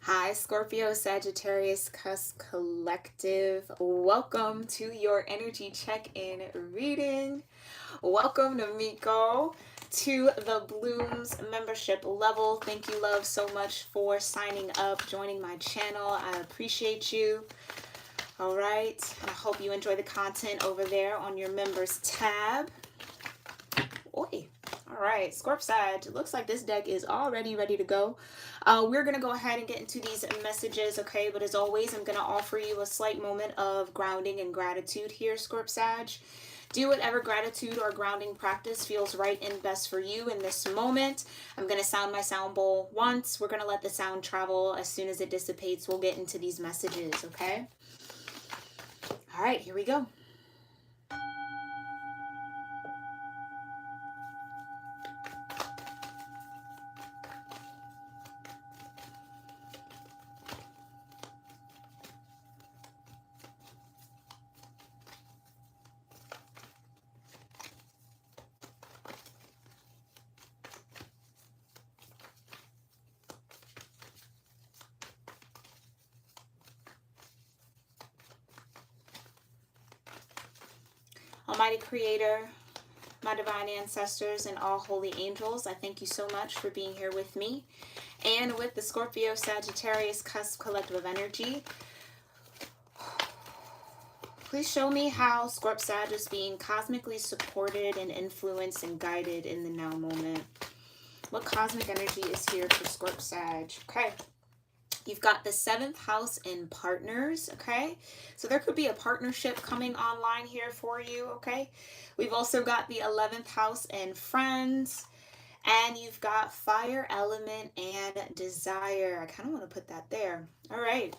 Hi, Scorpio-Sagittarius Cusp Collective. Welcome to your energy check-in reading. Welcome, Namiko, to the Blooms membership level. Thank you, love, so much for signing up, joining my channel. I appreciate you. All right. And I hope you enjoy the content over there on your members tab. Oi. All right, Scorp Sag, it looks like this deck is already ready to go. We're going to go ahead and get into these messages, okay? But as always, I'm going to offer you a slight moment of grounding and gratitude here, Scorp Sag. Do whatever gratitude or grounding practice feels right and best for you in this moment. I'm going to sound my sound bowl once. We're going to let the sound travel. As soon as it dissipates, we'll get into these messages, okay? All right, here we go. Almighty Creator, my divine ancestors, and all holy angels, I thank you so much for being here with me and with the Scorpio-Sagittarius Cusp Collective Energy. Please show me how Scorp Sag is being cosmically supported and influenced and guided in the now moment. What cosmic energy is here for Scorp Sag? Okay. You've got the 7th house in partners, okay? So there could be a partnership coming online here for you, okay? We've also got the 11th house in friends, and you've got fire element and desire. I kind of want to put that there. All right.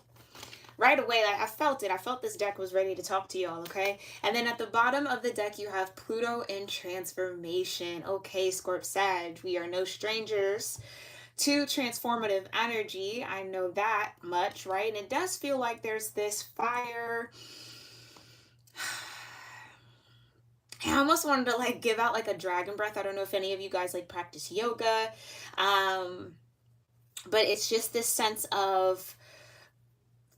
Right away, I felt it. I felt this deck was ready to talk to y'all, okay? And then at the bottom of the deck, you have Pluto in transformation. Okay, Scorp Sag, we are no strangers to transformative energy. I know that much, right? And it does feel like there's this fire. I almost wanted to like give out like a dragon breath. I don't know if any of you guys like practice yoga, but it's just this sense of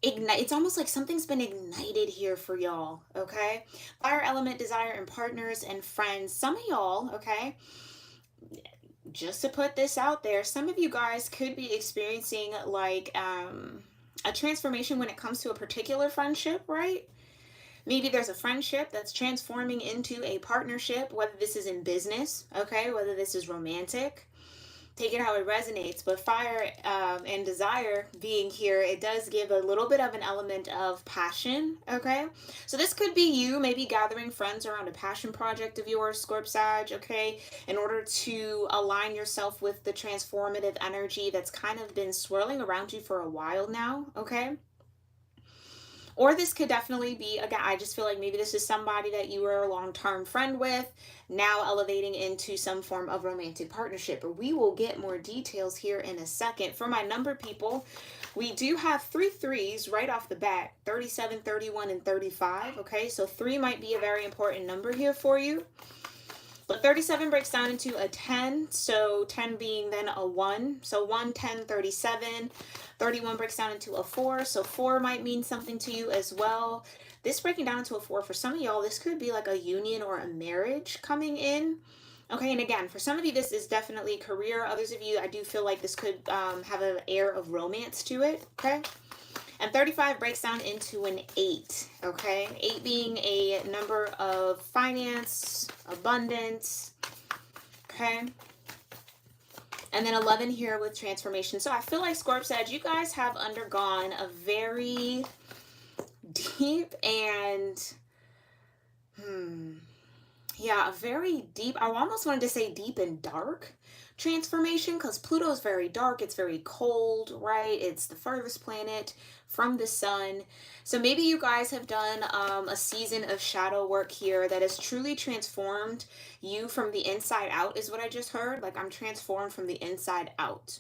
ignite. It's almost like something's been ignited here for y'all, okay? Fire element, desire, and partners and friends. Some of y'all, okay, just to put this out there, some of you guys could be experiencing like a transformation when it comes to a particular friendship, right? Maybe there's a friendship that's transforming into a partnership, whether this is in business, okay, whether this is romantic. Take it how it resonates. But fire and desire being here, it does give a little bit of an element of passion, okay? So this could be you maybe gathering friends around a passion project of yours, Scorp Sag, okay, in order to align yourself with the transformative energy that's kind of been swirling around you for a while now, okay? Or this could definitely be, again, I just feel like maybe this is somebody that you were a long-term friend with, now elevating into some form of romantic partnership. But we will get more details here in a second. For my number people, we do have 3 threes right off the bat, 37, 31, and 35. Okay, so 3 might be a very important number here for you. But 37 breaks down into a 10, so 10 being then a 1. So 1, 10, 37. 31 breaks down into a 4, so 4 might mean something to you as well. This breaking down into a 4, for some of y'all, this could be like a union or a marriage coming in. Okay, and again, for some of you, this is definitely career. Others of you, I do feel like this could have an air of romance to it, okay? And 35 breaks down into an 8, okay? 8 being a number of finance, abundance, okay? And then 11 here with transformation. So I feel like Scorp Sag, you guys have undergone a very deep and, a very deep, I almost wanted to say deep and dark transformation, because Pluto is very dark, it's very cold, right? It's the furthest planet from the sun. So maybe you guys have done a season of shadow work here that has truly transformed you from the inside out, is what I just heard. Like, I'm transformed from the inside out.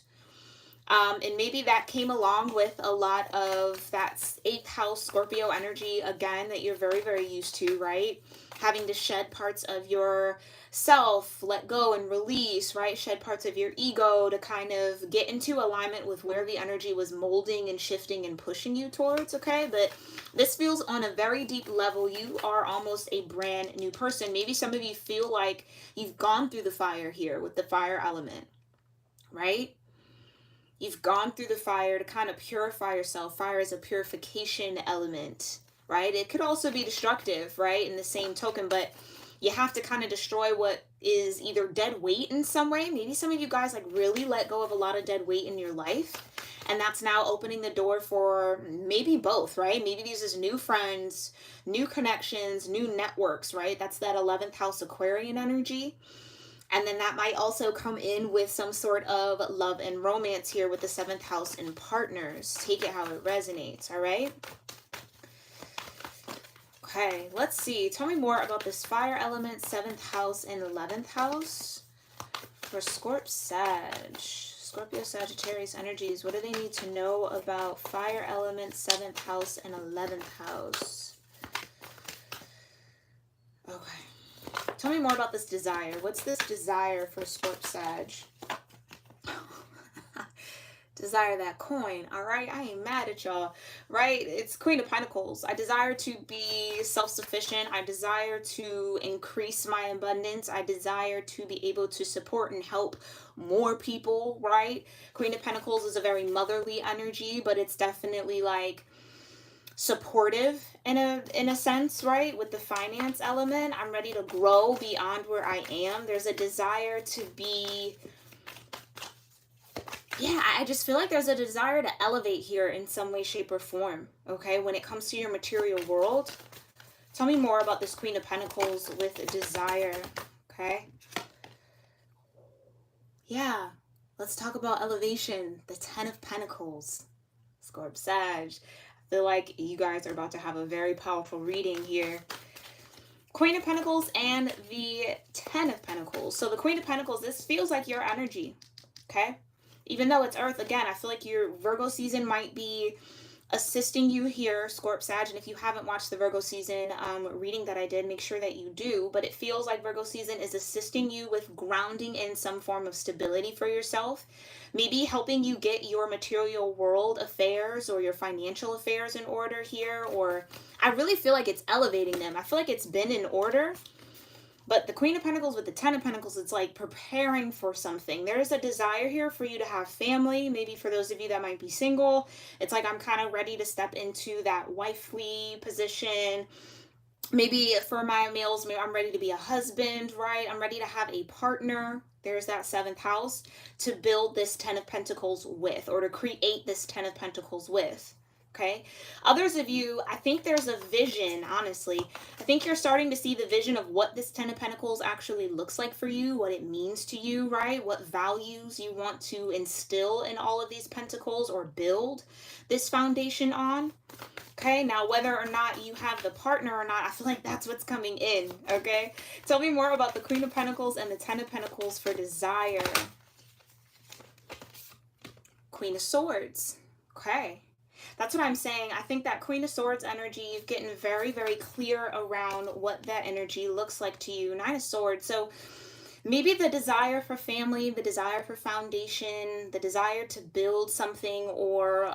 And maybe that came along with a lot of that 8th house Scorpio energy, again, that you're very, very used to, right? Having to shed parts of your self, let go and release, right? Shed parts of your ego to kind of get into alignment with where the energy was molding and shifting and pushing you towards, okay? But this feels on a very deep level. You are almost a brand new person. Maybe some of you feel like you've gone through the fire here with the fire element, right? You've gone through the fire to kind of purify yourself. Fire is a purification element, right? It could also be destructive, right? In the same token, but you have to kind of destroy what is either dead weight in some way. Maybe some of you guys like really let go of a lot of dead weight in your life. And that's now opening the door for maybe both, right? Maybe these is new friends, new connections, new networks, right? That's that 11th house Aquarian energy. And then that might also come in with some sort of love and romance here with the 7th house and partners. Take it how it resonates, all right? Okay, let's see. Tell me more about this fire element, 7th house and 11th house for Scorpio-Sagittarius energies. What do they need to know about fire element, 7th house and 11th house? Okay. Tell me more about this desire. What's this desire for Scorp-Sag? Desire that coin, all right? I ain't mad at y'all, right? It's Queen of Pentacles. I desire to be self-sufficient. I desire to increase my abundance. I desire to be able to support and help more people, right? Queen of Pentacles is a very motherly energy, but it's definitely like supportive in a sense, right? With the finance element, I'm ready to grow beyond where I am. There's a desire to be, yeah, I just feel like there's a desire to elevate here in some way, shape, or form, okay? When it comes to your material world. Tell me more about this Queen of Pentacles with desire, okay? Yeah, let's talk about elevation. The 10 of Pentacles, Scorp-Sag. Feel like you guys are about to have a very powerful reading here. Queen of Pentacles and the 10 of Pentacles. So the Queen of Pentacles, this feels like your energy, okay? Even though it's Earth, again, I feel like your Virgo season might be assisting you here, Scorp-Sag. And if you haven't watched the Virgo season reading that I did, make sure that you do. But it feels like Virgo season is assisting you with grounding in some form of stability for yourself. Maybe helping you get your material world affairs or your financial affairs in order here. Or I really feel like it's elevating them. I feel like it's been in order. But the Queen of Pentacles with the 10 of Pentacles, it's like preparing for something. There's a desire here for you to have family. Maybe for those of you that might be single, it's like I'm kind of ready to step into that wifely position. Maybe for my males, maybe I'm ready to be a husband, right? I'm ready to have a partner. There's that 7th house to build this 10 of Pentacles with, or to create this 10 of Pentacles with. Okay. Others of you, I think there's a vision, honestly. I think you're starting to see the vision of what this 10 of Pentacles actually looks like for you, what it means to you, right? What values you want to instill in all of these pentacles or build this foundation on. Okay, now whether or not you have the partner or not, I feel like that's what's coming in, okay? Tell me more about the Queen of Pentacles and the 10 of Pentacles for desire. Queen of Swords, okay. That's what I'm saying. I think that Queen of Swords energy, you've getting very, very clear around what that energy looks like to you. 9 of Swords. So maybe the desire for family, the desire for foundation, the desire to build something, or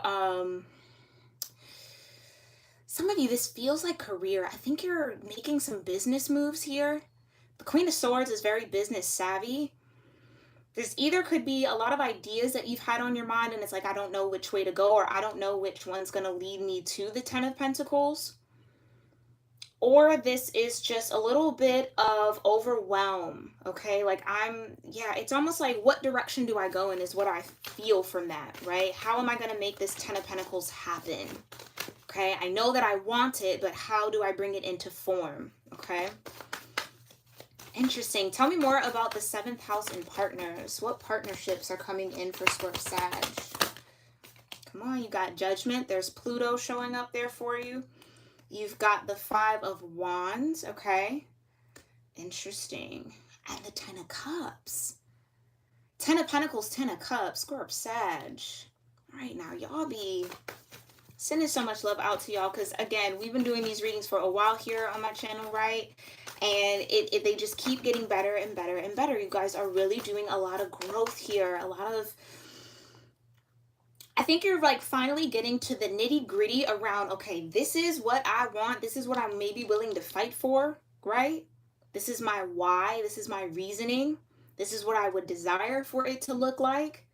some of you, this feels like career. I think you're making some business moves here. The Queen of Swords is very business savvy. There's either could be a lot of ideas that you've had on your mind and it's like, I don't know which way to go, or I don't know which one's going to lead me to the 10 of Pentacles. Or this is just a little bit of overwhelm, okay? Like it's almost like, what direction do I go in is what I feel from that, right? How am I going to make this 10 of Pentacles happen? Okay, I know that I want it, but how do I bring it into form, okay? Interesting. Tell me more about the 7th house and partners. What partnerships are coming in for Scorp-Sag? Come on, you got Judgment. There's Pluto showing up there for you. You've got the 5 of Wands, okay? Interesting. And the 10 of Cups. 10 of Pentacles, 10 of Cups, Scorp-Sag. All right, now y'all be sending so much love out to y'all because, again, we've been doing these readings for a while here on my channel, right? And they just keep getting better and better and better. You guys are really doing a lot of growth here. A lot of, I think you're like finally getting to the nitty gritty around, okay, this is what I want. This is what I'm maybe willing to fight for, right? This is my why. This is my reasoning. This is what I would desire for it to look like.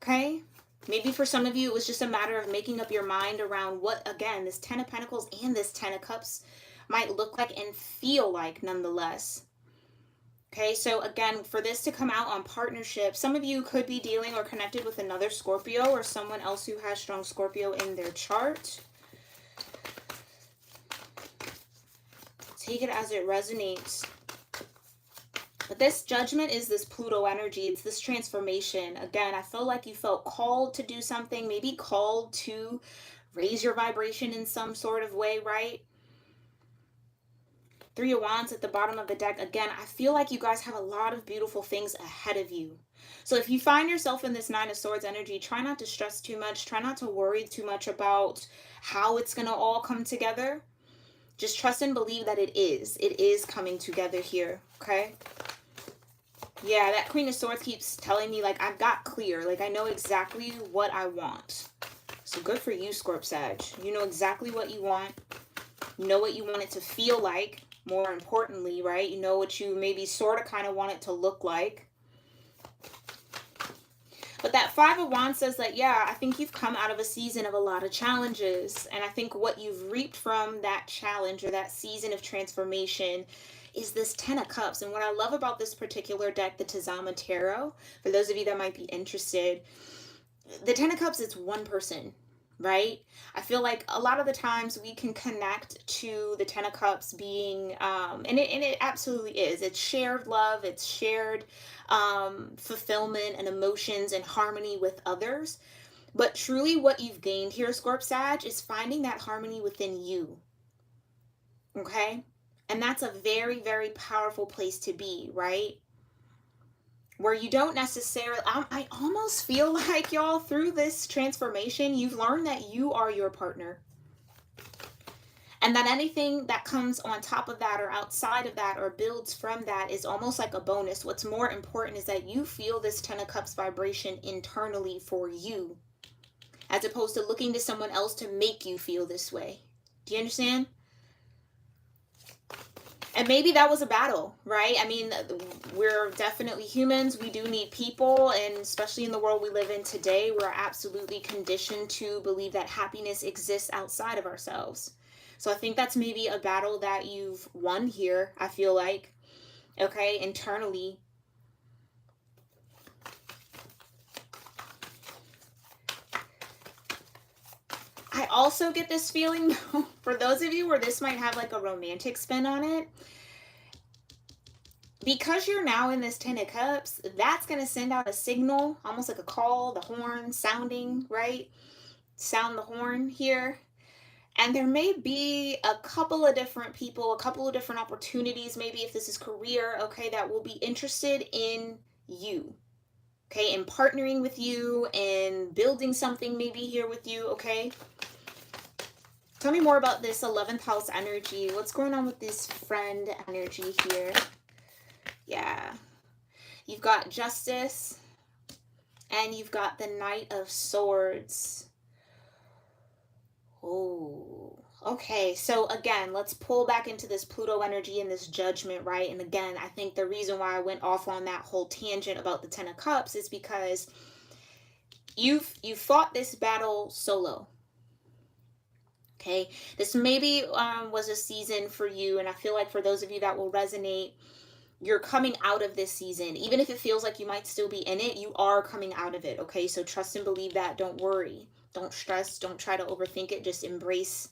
Okay? Maybe for some of you, it was just a matter of making up your mind around what, again, this 10 of Pentacles and this 10 of Cups might look like and feel like nonetheless. Okay, so again, for this to come out on partnership, some of you could be dealing or connected with another Scorpio or someone else who has strong Scorpio in their chart. Take it as it resonates. But this judgment is this Pluto energy. It's this transformation. Again, I feel like you felt called to do something, maybe called to raise your vibration in some sort of way, right? Three of Wands at the bottom of the deck. Again, I feel like you guys have a lot of beautiful things ahead of you. So if you find yourself in this Nine of Swords energy, try not to stress too much. Try not to worry too much about how it's going to all come together. Just trust and believe that it is. It is coming together here, okay? Yeah, that Queen of Swords keeps telling me, like, I've got clear. Like, I know exactly what I want. So good for you, Scorp-Sag. You know exactly what you want. You know what you want it to feel like. More importantly, right? You know what you maybe sort of kind of want it to look like. But that Five of Wands says that, yeah, I think you've come out of a season of a lot of challenges. And I think what you've reaped from that challenge or that season of transformation is this 10 of Cups. And what I love about this particular deck, the Tazama Tarot, for those of you that might be interested, the 10 of Cups, it's one person, right? I feel like a lot of the times we can connect to the 10 of Cups being, and it absolutely is. It's shared love. It's shared fulfillment and emotions and harmony with others. But truly what you've gained here, Scorp-Sag, is finding that harmony within you. Okay? And that's a very, very powerful place to be, right? Where you don't necessarily, I almost feel like, y'all, through this transformation, you've learned that you are your partner. And that anything that comes on top of that or outside of that or builds from that is almost like a bonus. What's more important is that you feel this 10 of Cups vibration internally for you, as opposed to looking to someone else to make you feel this way. Do you understand? And maybe that was a battle, right? I mean, we're definitely humans. We do need people. And especially in the world we live in today, we're absolutely conditioned to believe that happiness exists outside of ourselves. So I think that's maybe a battle that you've won here, I feel like, okay, internally. I also get this feeling, for those of you where this might have like a romantic spin on it, because you're now in this 10 of Cups, that's going to send out a signal, almost like a call, the horn sounding, right? Sound the horn here. And there may be a couple of different people, a couple of different opportunities, maybe if this is career, okay, that will be interested in you, okay, and partnering with you and building something maybe here with you, okay? Tell me more about this 11th house energy. What's going on with this friend energy here? Yeah. You've got Justice and you've got the Knight of Swords. Oh, okay. So again, let's pull back into this Pluto energy and this judgment, right? And again, I think the reason why I went off on that whole tangent about the 10 of Cups is because you fought this battle solo. Okay, this maybe was a season for you, and I feel like for those of you that will resonate, you're coming out of this season. Even if it feels like you might still be in it, you are coming out of it, okay? So trust and believe that. Don't worry. Don't stress. Don't try to overthink it. Just embrace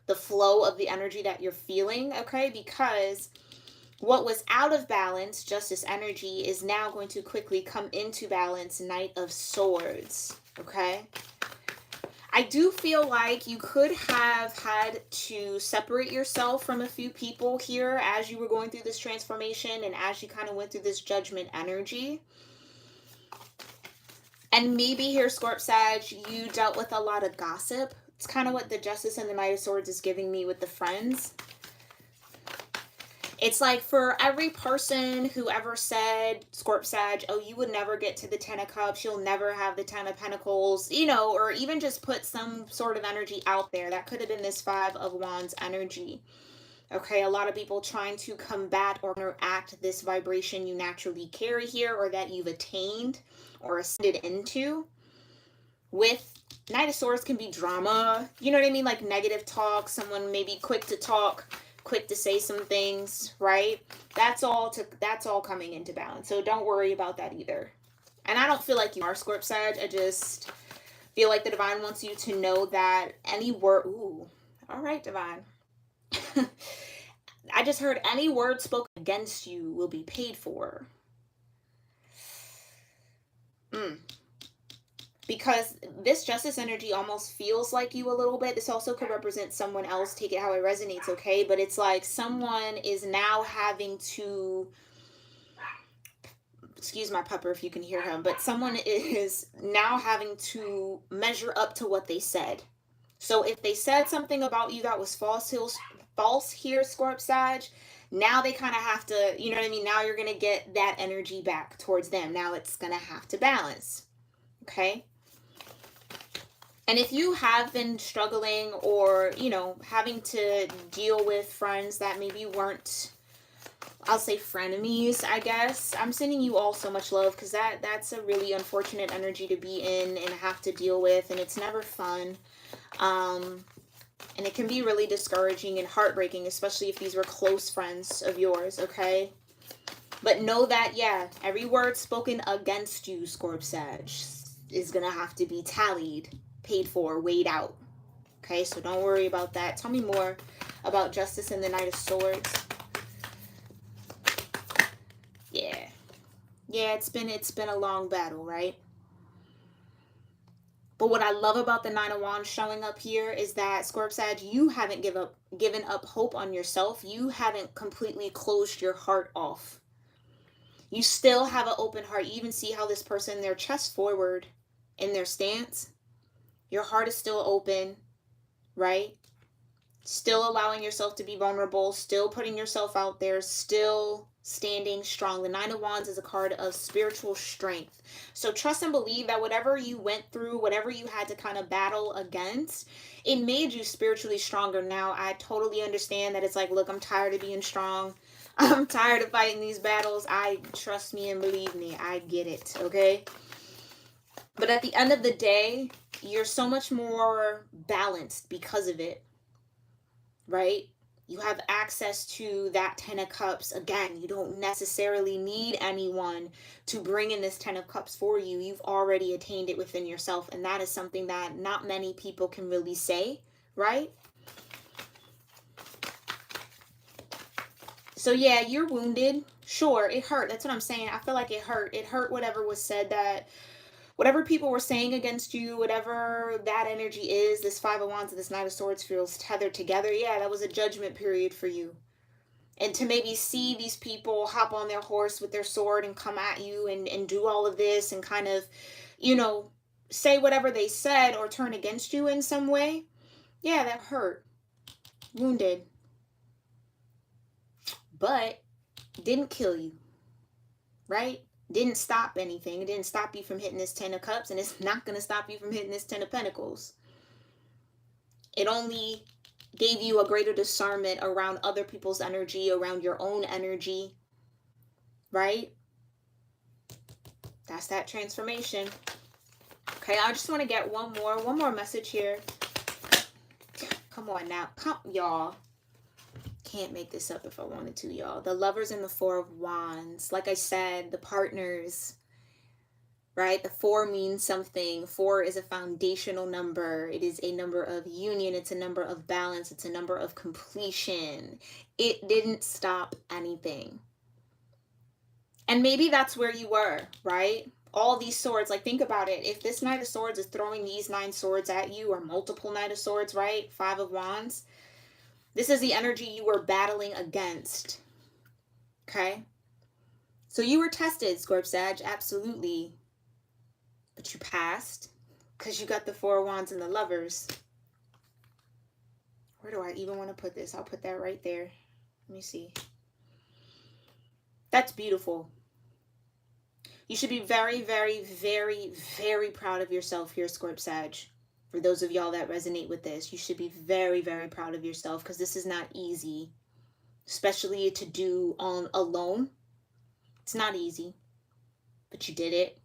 the flow of the energy that you're feeling, okay? Because what was out of balance, Justice energy, is now going to quickly come into balance, Knight of Swords, okay? I do feel like you could have had to separate yourself from a few people here as you were going through this transformation and as you kind of went through this judgment energy. And maybe here, Scorp-Sag, you dealt with a lot of gossip. It's kind of what the Justice and the Knight of Swords is giving me with the friends. It's like for every person who ever said, Scorp Sag, oh, you would never get to the Ten of Cups, you'll never have the Ten of Pentacles, you know, or even just put some sort of energy out there. That could have been this Five of Wands energy. Okay, a lot of people trying to combat or counteract this vibration you naturally carry here, or that you've attained or ascended into. With Knight of Swords can be drama, you know what I mean? Like negative talk, someone maybe quick to talk, quick to say some things, right? That's all coming into balance. So don't worry about that either. And I don't feel like you are, Scorp Sag. I just feel like the divine wants you to know that any word, ooh, all right, divine. I just heard any word spoken against you will be paid for. Because this justice energy almost feels like you a little bit. This also could represent someone else. Take it how it resonates, okay? But it's like someone is now having to, excuse my pupper if you can hear him, but someone is now having to measure up to what they said. So if they said something about you that was false here, Scorp Sag, now they kind of have to, you know what I mean? Now you're going to get that energy back towards them. Now it's going to have to balance, okay? And if you have been struggling or, you know, having to deal with friends that maybe weren't, I'll say frenemies, I guess, I'm sending you all so much love, because that's a really unfortunate energy to be in and have to deal with, and it's never fun. And it can be really discouraging and heartbreaking, especially if these were close friends of yours, okay? But know that, yeah, every word spoken against you, Scorp Sag, is going to have to be tallied, paid for, weighed out. Okay, so don't worry about that. Tell me more about justice and the Knight of Swords. Yeah. Yeah, it's been a long battle, right? But what I love about the Nine of Wands showing up here is that, Scorp Sag, you haven't given up hope on yourself. You haven't completely closed your heart off. You still have an open heart. You even see how this person, their chest forward in their stance. Your heart is still open, right? Still allowing yourself to be vulnerable, still putting yourself out there, still standing strong. The Nine of Wands is a card of spiritual strength. So trust and believe that whatever you went through, whatever you had to kind of battle against, it made you spiritually stronger. Now, I totally understand that it's like, look, I'm tired of being strong. I'm tired of fighting these battles. Trust me and believe me, I get it, okay? But at the end of the day, you're so much more balanced because of it, right? You have access to that Ten of Cups. Again, you don't necessarily need anyone to bring in this Ten of Cups for you. You've already attained it within yourself. And that is something that not many people can really say, right? So yeah, you're wounded. Sure, it hurt. That's what I'm saying. I feel like it hurt. It hurt whatever was said, that whatever people were saying against you, whatever that energy is, this Five of Wands and this Knight of Swords feels tethered together. Yeah, that was a judgment period for you. And to maybe see these people hop on their horse with their sword and come at you and do all of this and kind of, you know, say whatever they said or turn against you in some way. Yeah, that hurt. Wounded. But didn't kill you, right? Didn't stop anything. It didn't stop you from hitting this Ten of Cups, and it's not going to stop you from hitting this Ten of Pentacles. It only gave you a greater discernment around other people's energy, around your own energy, right? That's that transformation. Okay, I just want to get one more message here. Come on now. Come, y'all. Can't make this up if I wanted to, y'all. The Lovers and the Four of Wands. Like I said, the partners, right? The 4 means something. 4 is a foundational number. It is a number of union. It's a number of balance. It's a number of completion. It didn't stop anything. And maybe that's where you were, right? All these swords, like think about it. If this Knight of Swords is throwing these 9 swords at you, or multiple Knight of Swords, right? 5 of Wands. This is the energy you were battling against. Okay? So you were tested, Scorp Sag, absolutely. But you passed because you got the 4 of Wands and the Lovers. Where do I even want to put this? I'll put that right there. Let me see. That's beautiful. You should be very, very, very, very proud of yourself here, Scorp Sag. For those of y'all that resonate with this, you should be very, very proud of yourself, because this is not easy, especially to do on alone. It's not easy, but you did it.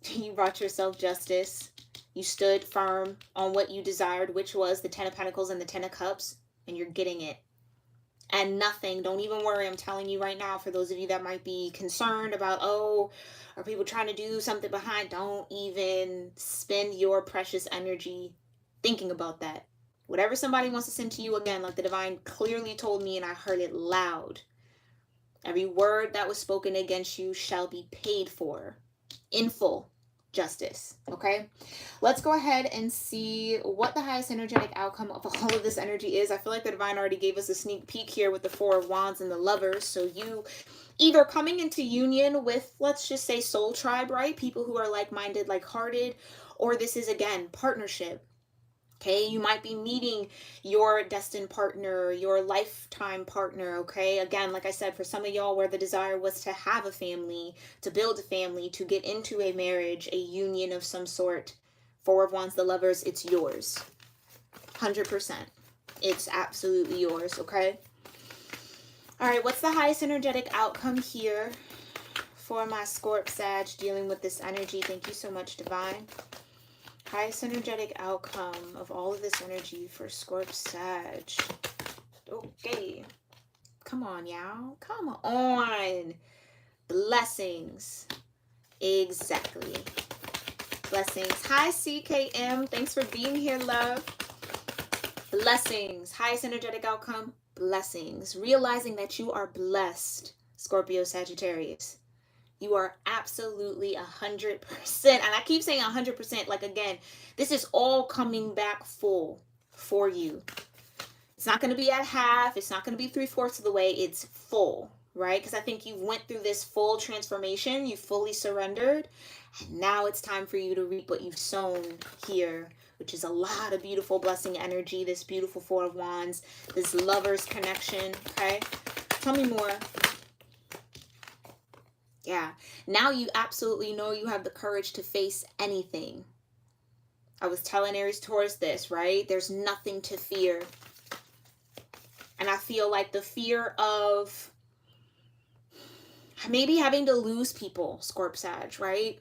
You brought yourself justice. You stood firm on what you desired, which was the Ten of Pentacles and the Ten of Cups, and you're getting it. And nothing, don't even worry, I'm telling you right now, for those of you that might be concerned about, oh, are people trying to do something behind, don't even spend your precious energy thinking about that. Whatever somebody wants to send to you, again, like the divine clearly told me and I heard it loud, every word that was spoken against you shall be paid for in full. Justice. Okay, let's go ahead and see what the highest energetic outcome of all of this energy is. I feel like the divine already gave us a sneak peek here with the Four of Wands and the Lovers. So you either coming into union with, let's just say, soul tribe, right? People who are like-minded, like-hearted, or this is, again, partnership. Okay, you might be meeting your destined partner, your lifetime partner, okay? Again, like I said, for some of y'all where the desire was to have a family, to build a family, to get into a marriage, a union of some sort, Four of Wands, the Lovers, it's yours. 100%. It's absolutely yours, okay? All right, what's the highest energetic outcome here for my Scorp Sag dealing with this energy? Thank you so much, Divine. Highest energetic outcome of all of this energy for Scorp Sag. Okay. Come on, y'all. Come on. Blessings. Exactly. Blessings. Hi, CKM. Thanks for being here, love. Blessings. Highest energetic outcome. Blessings. Realizing that you are blessed, Scorpio-Sagittarius. You are absolutely 100%. And I keep saying 100%. Like, again, this is all coming back full for you. It's not going to be at half. It's not going to be 3/4 of the way. It's full, right? Because I think you went through this full transformation. You fully surrendered. And now it's time for you to reap what you've sown here, which is a lot of beautiful blessing energy. This beautiful Four of Wands. This lover's connection, okay? Tell me more. Yeah, now you absolutely know you have the courage to face anything. I was telling Aries Taurus this, right? There's nothing to fear. And I feel like the fear of maybe having to lose people, Scorp Sag, right?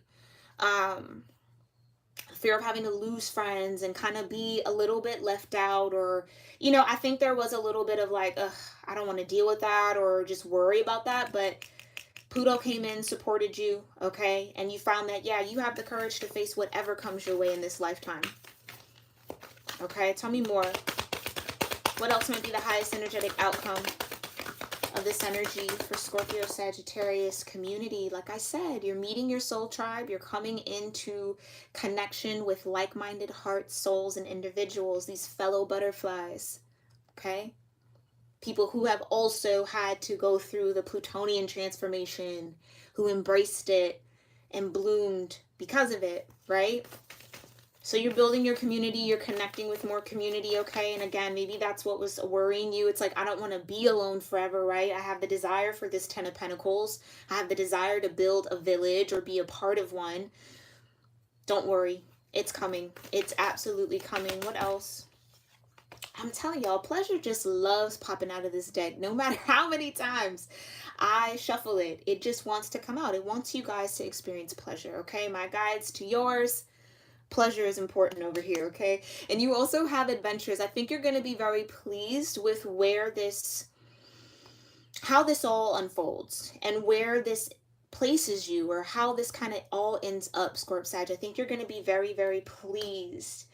Fear of having to lose friends and kind of be a little bit left out, or, you know, I think there was a little bit of like, ugh, I don't want to deal with that or just worry about that, but Pluto came in, supported you, okay? And you found that, yeah, you have the courage to face whatever comes your way in this lifetime. Okay, tell me more. What else might be the highest energetic outcome of this energy for Scorpio Sagittarius community? Like I said, you're meeting your soul tribe. You're coming into connection with like-minded hearts, souls, and individuals, these fellow butterflies, okay? People who have also had to go through the Plutonian transformation, who embraced it and bloomed because of it, right? So you're building your community, you're connecting with more community, okay? And again, maybe that's what was worrying you. It's like, I don't want to be alone forever, right? I have the desire for this Ten of Pentacles. I have the desire to build a village or be a part of one. Don't worry. It's coming. It's absolutely coming. What else? I'm telling y'all, pleasure just loves popping out of this deck. No matter how many times I shuffle it, it just wants to come out. It wants you guys to experience pleasure, okay? My guides to yours. Pleasure is important over here, okay? And you also have adventures. I think you're going to be very pleased with where this, how this all unfolds and where this places you, or how this kind of all ends up, Scorp Sag. I think you're going to be very, very pleased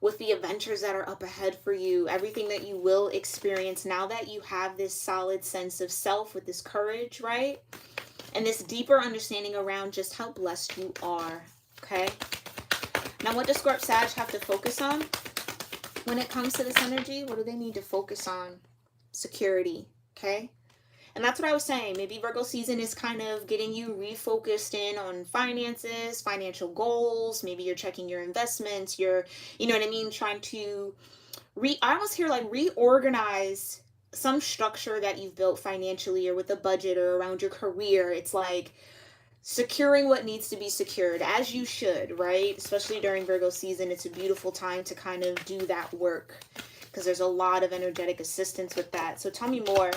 with the adventures that are up ahead for you, everything that you will experience now that you have this solid sense of self with this courage, right? And this deeper understanding around just how blessed you are, okay? Now, what does Scorp Sag have to focus on when it comes to this energy? What do they need to focus on? Security, okay? And that's what I was saying. Maybe Virgo season is kind of getting you refocused in on finances, financial goals. Maybe you're checking your investments. You're, you know what I mean, trying to I almost hear like reorganize some structure that you've built financially or with a budget or around your career. It's like securing what needs to be secured, as you should, right? Especially during Virgo season, it's a beautiful time to kind of do that work because there's a lot of energetic assistance with that. So tell me more.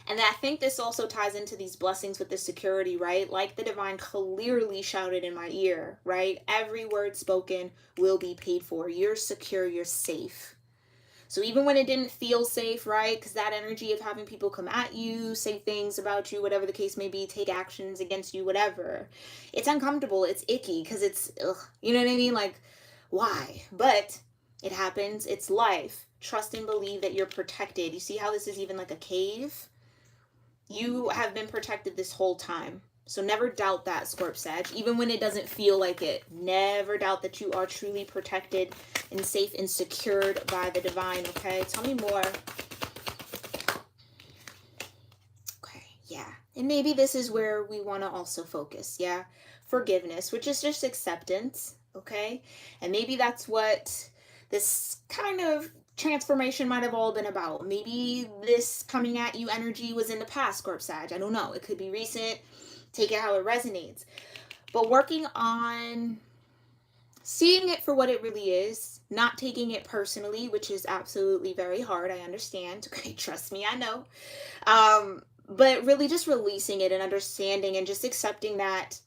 And I think this also ties into these blessings with the security, right? Like the divine clearly shouted in my ear, right? Every word spoken will be paid for. You're secure, you're safe. So even when it didn't feel safe, right? Because that energy of having people come at you, say things about you, whatever the case may be, take actions against you, whatever. It's uncomfortable. It's icky because it's, ugh, you know what I mean? Like, why? But it happens. It's life. Trust and believe that you're protected. You see how this is even like a cave? You have been protected this whole time. So never doubt that, Scorp Sag. Even when it doesn't feel like it, never doubt that you are truly protected and safe and secured by the divine, okay? Tell me more. Okay, yeah. And maybe this is where we want to also focus, yeah? Forgiveness, which is just acceptance, okay? And maybe that's what this kind of transformation might have all been about. Maybe this coming at you energy was in the past, Scorp Sag. I don't know. It could be recent. Take it how it resonates. But working on seeing it for what it really is, not taking it personally, which is absolutely very hard. I understand. Okay, trust me, I know. But really just releasing it and understanding and just accepting that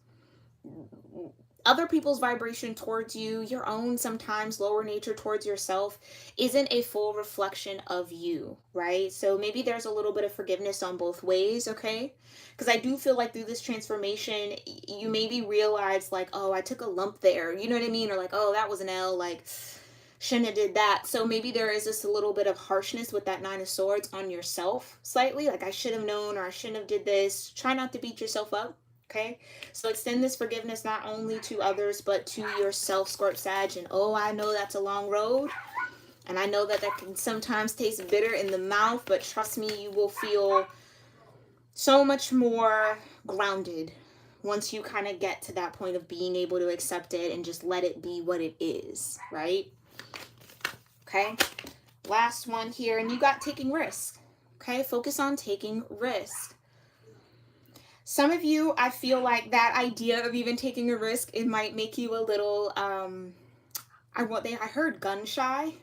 other people's vibration towards you, your own sometimes lower nature towards yourself, isn't a full reflection of you, right? So maybe there's a little bit of forgiveness on both ways, okay? Because I do feel like through this transformation, you maybe realize like, oh, I took a lump there, you know what I mean? Or like, oh, that was an L, like, shouldn't have did that. So maybe there is just a little bit of harshness with that Nine of Swords on yourself slightly, like I should have known or I shouldn't have did this. Try not to beat yourself up. Okay, so extend this forgiveness not only to others, but to yourself, Scorp Sag. And oh, I know that's a long road. And I know that that can sometimes taste bitter in the mouth, but trust me, you will feel so much more grounded once you kind of get to that point of being able to accept it and just let it be what it is, right? Okay, last one here. And you got taking risk. Okay, focus on taking risk. Some of you, I feel like that idea of even taking a risk, it might make you a little, I heard gun shy.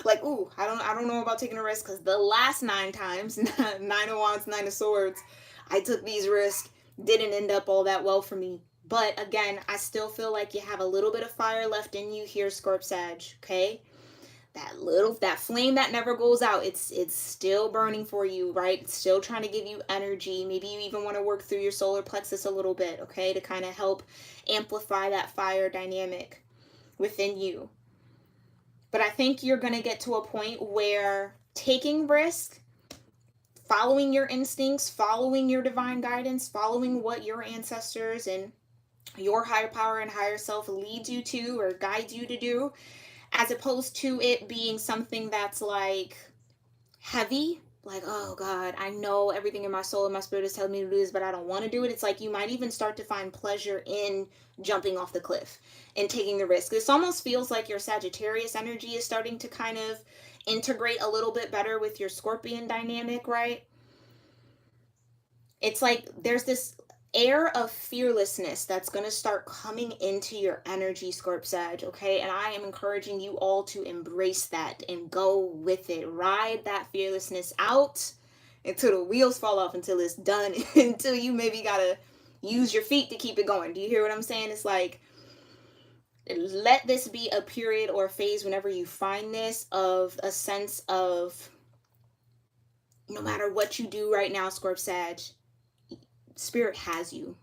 Like, ooh, I don't know about taking a risk because the last 9 times, 9 of Wands, 9 of Swords, I took these risks, didn't end up all that well for me. But again, I still feel like you have a little bit of fire left in you here, Scorp Sag, okay? That flame that never goes out, it's still burning for you, right? It's still trying to give you energy. Maybe you even want to work through your solar plexus a little bit, okay, to kind of help amplify that fire dynamic within you. But I think you're going to get to a point where taking risk, following your instincts, following your divine guidance, following what your ancestors and your higher power and higher self leads you to or guides you to do, as opposed to it being something that's like heavy, like, oh God, I know everything in my soul and my spirit is telling me to do this, but I don't want to do it. It's like you might even start to find pleasure in jumping off the cliff and taking the risk. This almost feels like your Sagittarius energy is starting to kind of integrate a little bit better with your Scorpion dynamic, right? It's like there's this air of fearlessness that's going to start coming into your energy, Scorp Sag, okay? And I am encouraging you all to embrace that and go with it. Ride that fearlessness out until the wheels fall off, until it's done, until you maybe got to use your feet to keep it going. Do you hear what I'm saying? It's like, let this be a period or a phase whenever you find this of a sense of no matter what you do right now, Scorp Sag, Spirit has you.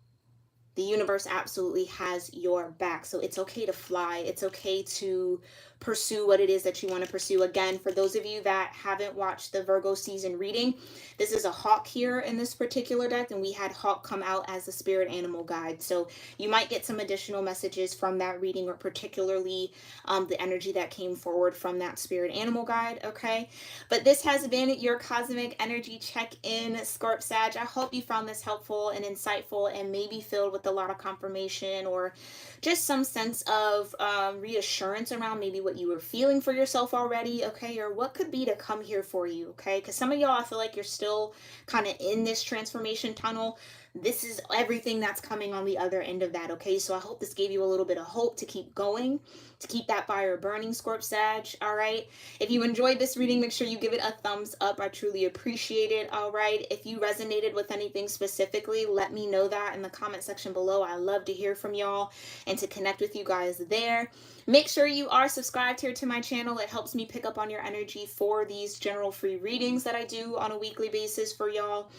The universe absolutely has your back. So it's okay to fly. It's okay to pursue what it is that you want to pursue. Again, for those of you that haven't watched the Virgo season reading, this is a hawk here in this particular deck, and we had hawk come out as the spirit animal guide. So you might get some additional messages from that reading, or particularly the energy that came forward from that spirit animal guide, okay? But this has been your cosmic energy check-in, Scorp Sag. I hope you found this helpful and insightful and maybe filled with with a lot of confirmation or just some sense of reassurance around maybe what you were feeling for yourself already, okay, or what could be to come here for you, okay? Because some of y'all, I feel like you're still kind of in this transformation tunnel. This is everything that's coming on the other end of that, okay? So I hope this gave you a little bit of hope to keep going, to keep that fire burning, Scorp Sag, all right? If you enjoyed this reading, make sure you give it a thumbs up. I truly appreciate it, all right? If you resonated with anything specifically, let me know that in the comment section below. I love to hear from y'all and to connect with you guys there. Make sure you are subscribed here to my channel. It helps me pick up on your energy for these general free readings that I do on a weekly basis for y'all.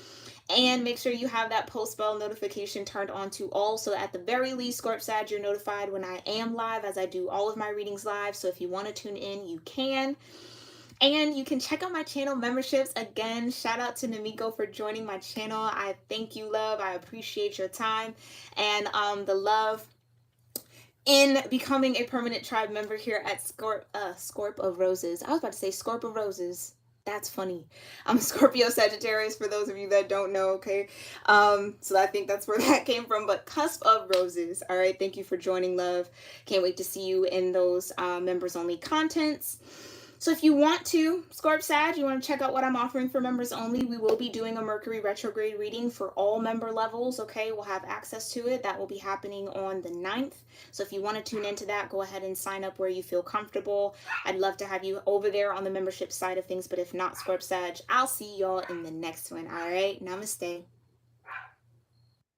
And make sure you have that post bell notification turned on to all, so at the very least, Scorp Sag, you're notified when I am live, as I do all of my readings live. So if you want to tune in, you can. And you can check out my channel memberships. Again, shout out to Namiko for joining my channel. I thank you, love. I appreciate your time and the love in becoming a permanent tribe member here at Scorp of Roses. I was about to say Scorp of Roses. That's funny. I'm a Scorpio-Sagittarius for those of you that don't know, okay? So I think that's where that came from, but cusp of roses. All right, thank you for joining, love. Can't wait to see you in those members-only contents. So if you want to, Scorp Sag, you want to check out what I'm offering for members only, we will be doing a Mercury retrograde reading for all member levels, okay? We'll have access to it. That will be happening on the 9th. So if you want to tune into that, go ahead and sign up where you feel comfortable. I'd love to have you over there on the membership side of things, but if not, Scorp Sag, I'll see y'all in the next one, all right? Namaste.